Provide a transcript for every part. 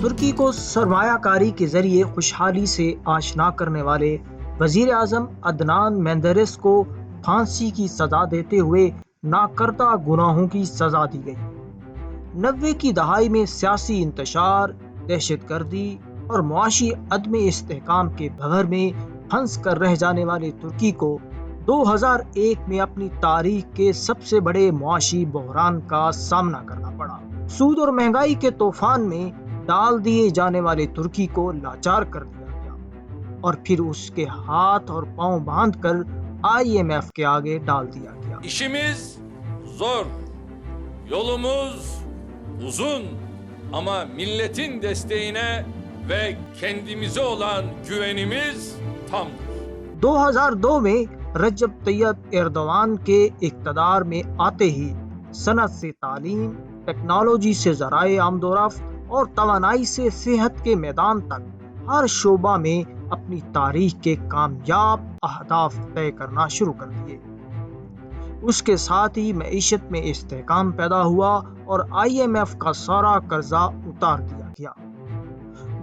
ترکی کو سرمایہ کاری کے ذریعے خوشحالی سے آشنا کرنے والے وزیر اعظم عدنان مندرس کو پھانسی کی سزا دیتے ہوئے ناکردہ گناہوں کی سزا دی گئی۔ 90 کی دہائی میں سیاسی انتشار، دہشت گردی اور معاشی عدم استحکام کے بھنور میں پھنس کر رہ جانے والے ترکی کو 2001 میں اپنی تاریخ کے سب سے بڑے معاشی بحران کا سامنا کرنا پڑا۔ سود اور مہنگائی کے طوفان میں ڈال دیے جانے والے ترکی کو لاچار کر دیا گیا اور پھر اس کے ہاتھ اور پاؤں باندھ کر IMF کے آگے ڈال دیا گیا۔ İşimiz zor, yolumuz uzun ama milletin desteğine ve kendimize olan güvenimiz tamdır. 2002 میں رجب طیب ایردوان کے اقتدار میں آتے ہی صنعت سے تعلیم، ٹیکنالوجی سے ذرائع آمد و رفت اور توانائی سے صحت کے میدان تک ہر شعبہ میں اپنی تاریخ کے کامیاب اہداف طے کرنا شروع کر دیے۔ اس کے ساتھ ہی معیشت میں استحکام پیدا ہوا اور IMF کا سارا قرضہ اتار دیا گیا۔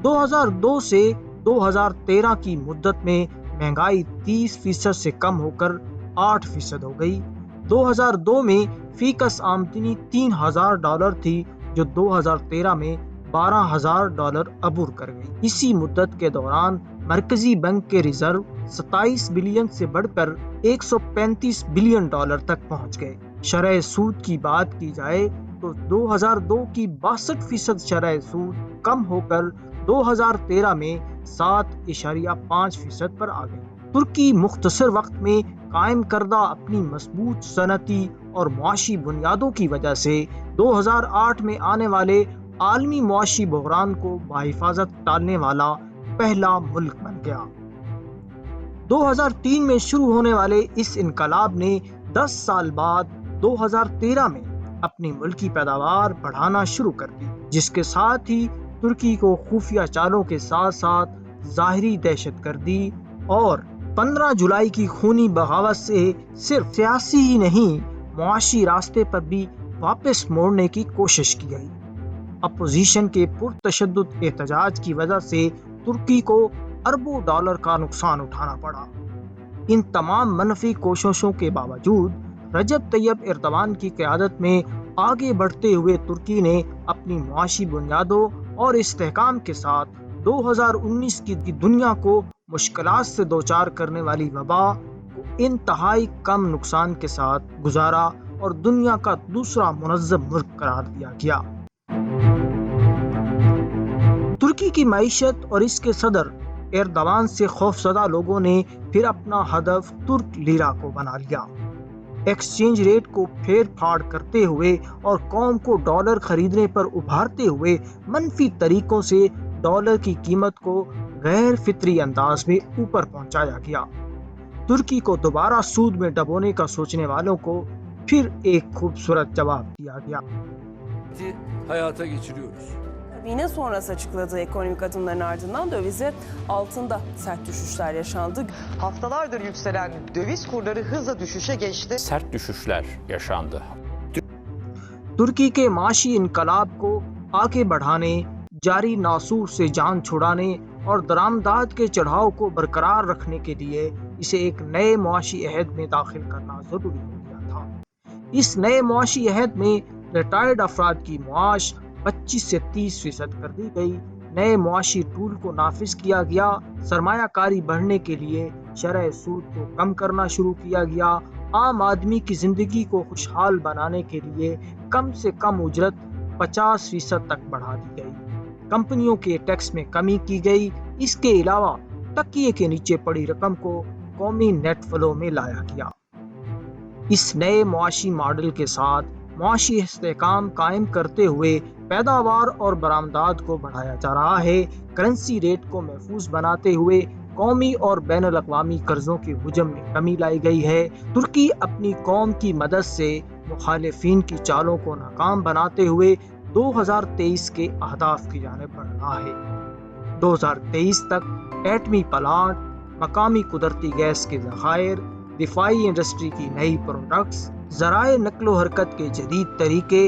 2002 سے 2013 کی مدت میں مہنگائی 30% سے کم ہو کر 8% ہو گئی۔ 2002 میں فی کس آمدنی $3,000 تھی جو 2013 میں $12,000 عبور کر گئی۔ اسی مدت کے دوران مرکزی بینک کے ریزرو 27 بلین سے بڑھ کر $135 بلین تک پہنچ گئے۔ شرح سود کی بات کی جائے تو 2002 کی 62% شرح سود کم ہو کر 2013 میں 7.5% پر آ گئی۔ ترکی مختصر وقت میں قائم کردہ اپنی مضبوط صنعتی اور معاشی بنیادوں کی وجہ سے 2008 میں آنے والے عالمی معاشی بحران کو بحفاظت ٹالنے والا پہلا ملک بن گیا۔ 2003 میں شروع ہونے والے اس انقلاب نے 10 سال بعد 2013 میں اپنی ملکی پیداوار بڑھانا شروع کر دی، جس کے ساتھ ہی ترکی کو خفیہ چالوں کے ساتھ ساتھ ظاہری دہشت گردی اور 15 جولائی کی خونی بغاوت سے صرف سیاسی ہی نہیں معاشی راستے پر بھی واپس موڑنے کی کوشش کی گئی۔ اپوزیشن کے پرتشدد احتجاج کی وجہ سے ترکی کو اربوں ڈالر کا نقصان اٹھانا پڑا۔ ان تمام منفی کوششوں کے باوجود رجب طیب ایردوان کی قیادت میں آگے بڑھتے ہوئے ترکی نے اپنی معاشی بنیادوں اور استحکام کے ساتھ 2019 کی دنیا کو مشکلات سے دوچار کرنے والی وبا کو انتہائی کم نقصان کے ساتھ گزارا اور دنیا کا دوسرا منظم ملک قرار دیا گیا۔ ترکی کی معیشت اور اس کے صدر ایردوان سے خوفزدہ لوگوں نے پھر اپنا ہدف ترک لیرا کو بنا لیا۔ ایکسچینج ریٹ کو پھیر پھاڑ کرتے ہوئے اور قوم کو ڈالر خریدنے پر ابھارتے ہوئے منفی طریقوں سے ڈالر کی قیمت کو غیر فطری انداز میں اوپر پہنچایا گیا۔ ترکی کو دوبارہ سود میں ڈبونے کا sooçne والوں کو پھر ایک خوبصورت جواب دیا گیا۔ Hayata geçiriyoruz. Yine sonrası açıkladığı ekonomik adımların ardından dövizi altında sert düşüşler yaşandı. Haftalardır yükselen döviz kurları hızla düşüşe geçti. Sert düşüşler yaşandı. ترکی کے معاشی انقلاب کو آگے بڑھانے، جاری ناسور سے جان چھڑانے اور درآمدات کے چڑھاؤ کو برقرار رکھنے کے لیے اسے ایک نئے معاشی عہد میں داخل کرنا ضروری ہو گیا تھا۔ اس نئے معاشی عہد میں ریٹائرڈ افراد کی معاش 25 سے 30% کر دی گئی، نئے معاشی ٹول کو نافذ کیا گیا، سرمایہ کاری بڑھنے کے لیے شرح سود کو کم کرنا شروع کیا گیا، عام آدمی کی زندگی کو خوشحال بنانے کے لیے کم سے کم اجرت 50% تک بڑھا دی گئی، کمپنیوں کے ٹیکس میں کمی کی گئی، اس کے علاوہ تکیے کے نیچے پڑی رقم کو قومی نیٹ فلو میں لایا گیا۔ اس نئے معاشی ماڈل کے ساتھ معاشی استحکام قائم کرتے ہوئے پیداوار اور برآمدات کو بڑھایا جا رہا ہے، کرنسی ریٹ کو محفوظ بناتے ہوئے قومی اور بین الاقوامی قرضوں کے حجم میں کمی لائی گئی ہے۔ ترکی اپنی قوم کی مدد سے مخالفین کی چالوں کو ناکام بناتے ہوئے 2023 کے اہداف کی جانب بڑھ رہا ہے۔ 2023 تک ایٹمی پلانٹ، مقامی قدرتی گیس کے ذخائر، دفاعی انڈسٹری کی نئی پروڈکٹس، ذرائع نقل و حرکت کے جدید طریقے،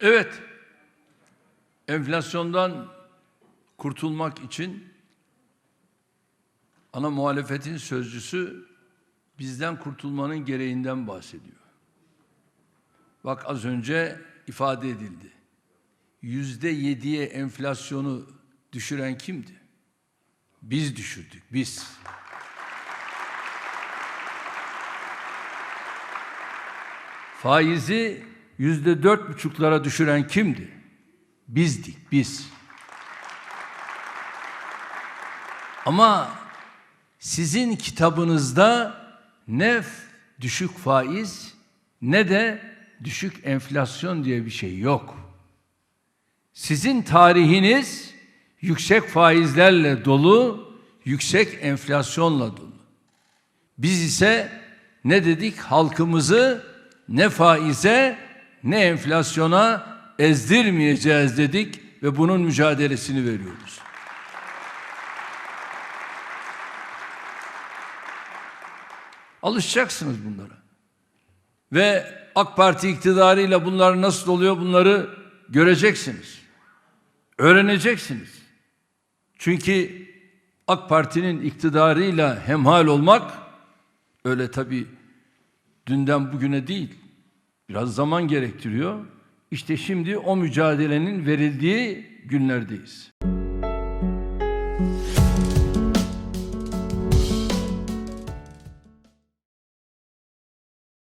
Evet, enflasyondan kurtulmak için ana muhalefetin sözcüsü bizden kurtulmanın gereğinden bahsediyor. Bak az önce ifade edildi. %7'ye enflasyonu düşüren kimdi? Biz düşürdük, biz. Faizi %4,5'lara düşüren kimdi? Bizdik, biz. Ama sizin kitabınızda ne düşük faiz ne de düşük enflasyon diye bir şey yok. Sizin tarihiniz yüksek faizlerle dolu, yüksek enflasyonla dolu. Biz ise ne dedik? Halkımızı ne faize ne enflasyona ezdirmeyeceğiz dedik ve bunun mücadelesini veriyoruz. Alışacaksınız bunlara. Ve AK Parti iktidarıyla bunlar nasıl oluyor bunları göreceksiniz. Öğreneceksiniz. Çünkü AK Parti'nin iktidarıyla hemhal olmak öyle tabii dünden bugüne değil. Biraz zaman gerektiriyor. İşte şimdi o mücadelenin verildiği günlerdeyiz.